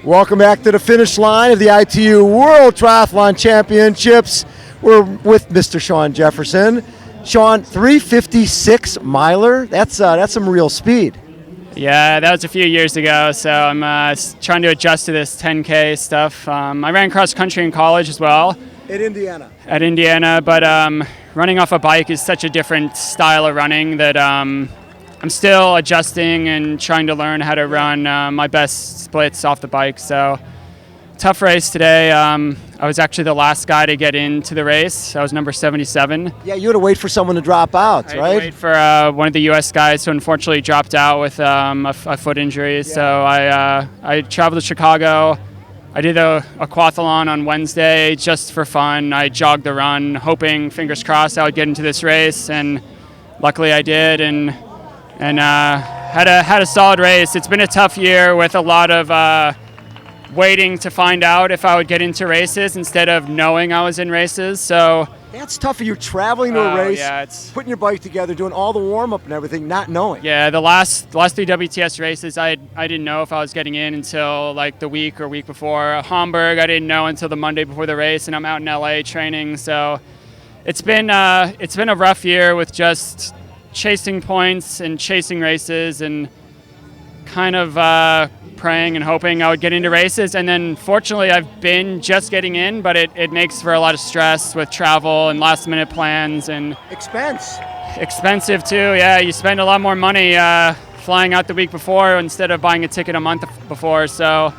Welcome back to the finish line of the ITU World Triathlon Championships. We're with Mr. Sean Jefferson. Sean, 3:56 miler. That's some real speed. Yeah, that was a few years ago, so I'm trying to adjust to this 10K stuff. I ran cross country in college as well. At Indiana. At Indiana, but running off a bike is such a different style of running that I'm still adjusting and trying to learn how to run my best splits off the bike. So tough race today. I was actually the last guy to get into the race. I was number 77. Yeah, you had to wait for someone to drop out, right? I had to wait for one of the U.S. guys who unfortunately dropped out with a foot injury. Yeah. So I traveled to Chicago. I did a aquathlon on Wednesday just for fun. I jogged the run, hoping, fingers crossed, I would get into this race, and luckily I did, and had a solid race. It's been a tough year with a lot of waiting to find out if I would get into races instead of knowing I was in races. So that's tough for you, traveling to a race, yeah, putting your bike together, doing all the warm-up and everything, not knowing. Yeah, the last three WTS races, I didn't know if I was getting in until like the week before. Hamburg, I didn't know until the Monday before the race, and I'm out in LA training. So it's been a rough year with just chasing points and chasing races and kind of praying and hoping I would get into races. And then fortunately I've been just getting in, but it makes for a lot of stress with travel and last minute plans and expensive too. Yeah, you spend a lot more money flying out the week before instead of buying a ticket a month before. So,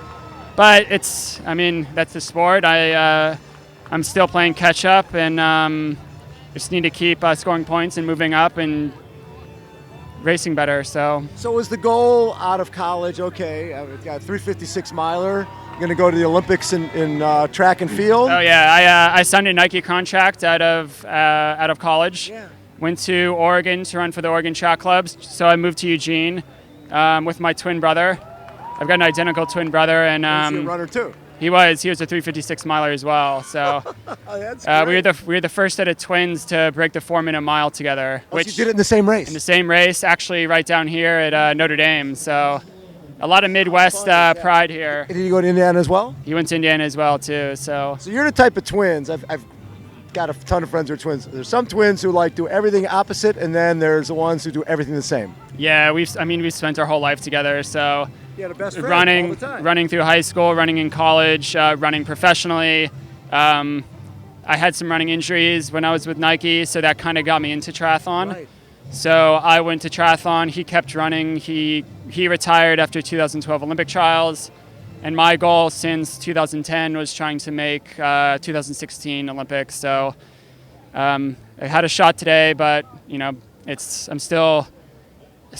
but that's the sport. I'm still playing catch up, and just need to keep scoring points and moving up and racing better. So was the goal out of college, okay, I've got a 3:56 miler, I'm going to go to the Olympics in track and field? Oh yeah, I signed a Nike contract out of college. Yeah. Went to Oregon to run for the Oregon track clubs. So I moved to Eugene with my twin brother. I've got an identical twin brother, and was he a runner too? He was a 3:56 miler as well. So that's we were the first set of twins to break the 4-minute mile together. Which you did it in the same race? In the same race, actually, right down here at Notre Dame. So a lot of Midwest pride here. Did he go to Indiana as well? He went to Indiana as well too. So you're the type of twins. I've got a ton of friends who are twins. There's some twins who like do everything opposite, and then there's the ones who do everything the same. Yeah, we've spent our whole life together. So. Yeah, the best friend all the time. Running through high school, running in college, running professionally. I had some running injuries when I was with Nike, so that kind of got me into triathlon. Right. So I went to triathlon. He kept running. He retired after 2012 Olympic trials, and my goal since 2010 was trying to make 2016 Olympics. So I had a shot today, but I'm still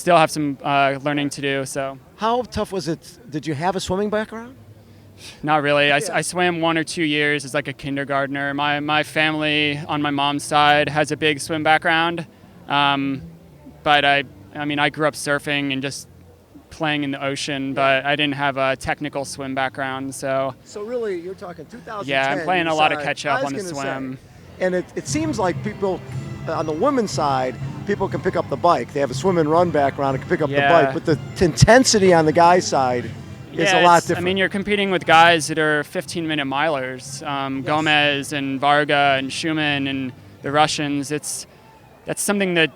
have some learning to do. So. How tough was it? Did you have a swimming background? Not really. Yeah. I swam 1 or 2 years as like a kindergartner. My family on my mom's side has a big swim background, but I grew up surfing and just playing in the ocean, but I didn't have a technical swim background. So really, you're talking 2010. Yeah, I'm playing a lot of catch up on the swim. And it seems like people on the women's side, people can pick up the bike. They have a swim and run background and can pick up the bike, but the intensity on the guy's side is a lot different. You're competing with guys that are 15-minute milers, yes. Gomez and Varga and Schumann and the Russians. That's something that,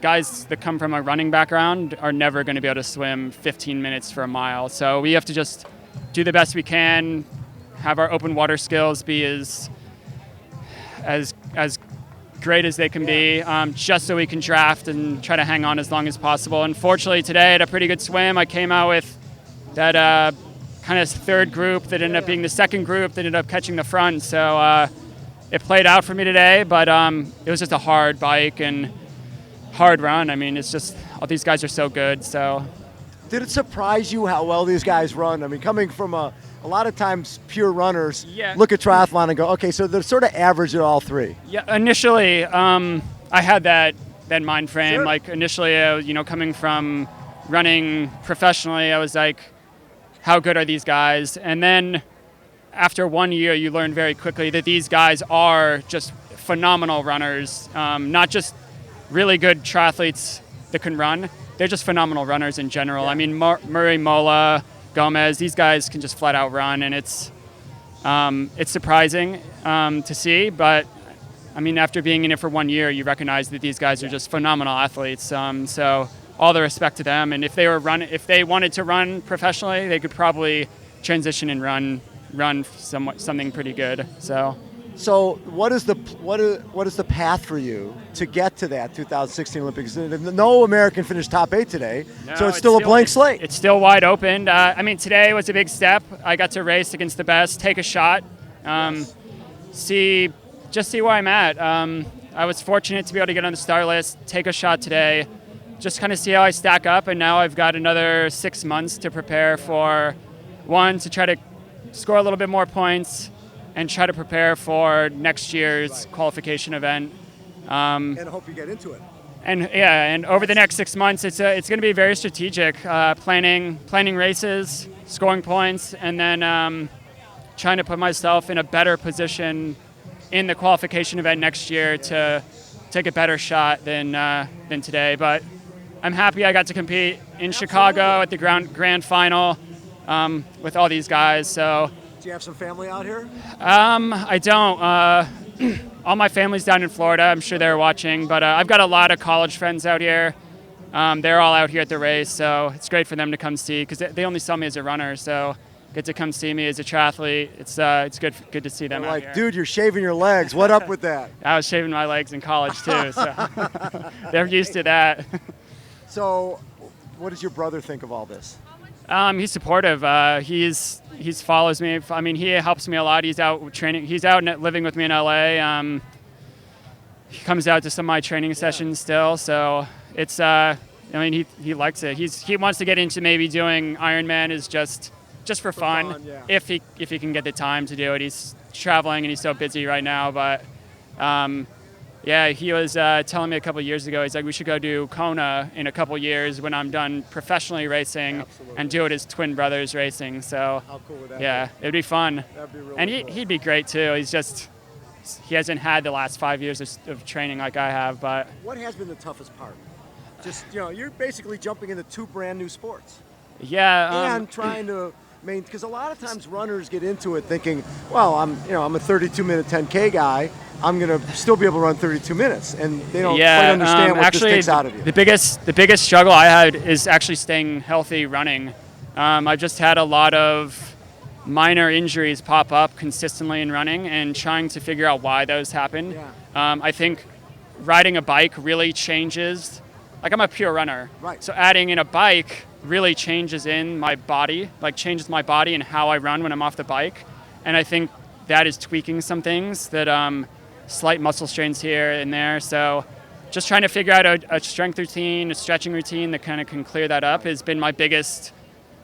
guys that come from a running background are never going to be able to swim 15 minutes for a mile. So we have to just do the best we can, have our open water skills be as great as they can be, just so we can draft and try to hang on as long as possible. Unfortunately, today I had a pretty good swim. I came out with that kind of third group that ended up being the second group that ended up catching the front. So it played out for me today, but it was just a hard bike and hard run. It's just, all these guys are so good. So, did it surprise you how well these guys run? Coming from a lot of times pure runners look at triathlon and go, okay, so they're sort of average at all three. Yeah, initially I had that mind frame. Sure. Like initially, coming from running professionally, I was like, how good are these guys? And then after 1 year, you learn very quickly that these guys are just phenomenal runners, not just really good triathletes that can run. They're just phenomenal runners in general. Yeah. Murray Mola, Gomez. These guys can just flat out run, and it's surprising to see. But I mean, after being in it for 1 year, you recognize that these guys are just phenomenal athletes. So all the respect to them. And if they wanted to run professionally, they could probably transition and run something pretty good. So what is the path for you to get to that 2016 Olympics? No American finished top 8 today, so it's still a blank slate. It's still wide open. I mean, today was a big step. I got to race against the best, take a shot, see where I'm at. I was fortunate to be able to get on the start list, take a shot today, just kind of see how I stack up, and now I've got another 6 months to prepare for, one, to try to score a little bit more points, and try to prepare for next year's qualification event. And I hope you get into it. And over the next 6 months, it's going to be very strategic, planning races, scoring points, and then trying to put myself in a better position in the qualification event next year to take a better shot than today. But I'm happy I got to compete in Chicago at the grand final with all these guys. So. Do you have some family out here? I don't. All my family's down in Florida. I'm sure they're watching, but I've got a lot of college friends out here. They're all out here at the race, so it's great for them to come see because they only saw me as a runner, so get to come see me as a triathlete. It's good to see them. They're out like, here. dude, you're shaving your legs. What up with that? I was shaving my legs in college too, so they're used to that. So, what does your brother think of all this? He's supportive. He follows me. I mean, he helps me a lot. He's out training. He's out living with me in LA. He comes out to some of my training sessions still. So it's. I mean, he likes it. He wants to get into maybe doing Ironman is just for fun. Yeah. If he can get the time to do it. He's traveling and he's so busy right now. But yeah, he was telling me a couple of years ago, he's like, we should go do Kona in a couple of years when I'm done professionally racing. Absolutely. And do it as twin brothers racing. So How cool would that yeah, be? it'd be fun. That'd be really And cool. he'd be great too. He hasn't had the last 5 years of training like I have, but. What has been the toughest part? Just, you're basically jumping into 2 brand new sports. Yeah. And trying to because a lot of times runners get into it thinking, well, I'm a 32-minute 10K guy. I'm gonna still be able to run 32 minutes, and they don't quite understand what actually, this takes out of you. The biggest struggle I had is actually staying healthy running. I've just had a lot of minor injuries pop up consistently in running, and trying to figure out why those happen. Yeah. I think riding a bike really changes. Like, I'm a pure runner, Right. So adding in a bike really changes my body and how I run when I'm off the bike. And I think that is tweaking some things that slight muscle strains here and there. So just trying to figure out a strength routine, a stretching routine that kind of can clear that up has been my biggest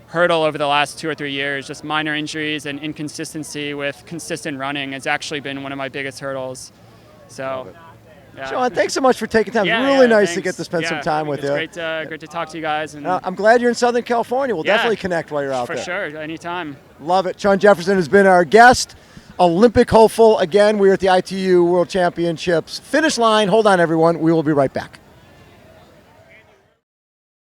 hurdle over the last 2 or 3 years. Just minor injuries and inconsistency with consistent running has actually been one of my biggest hurdles. So. Yeah. Sean, thanks so much for taking time. Yeah, really nice to thanks. get to spend some time with you. It's great to talk to you guys. And I'm glad you're in Southern California. We'll Yeah. definitely connect while you're out for there. sure, anytime. Love it. Sean Jefferson has been our guest. Olympic hopeful. Again, we're at the ITU World Championships finish line. Hold on, everyone. We will be right back.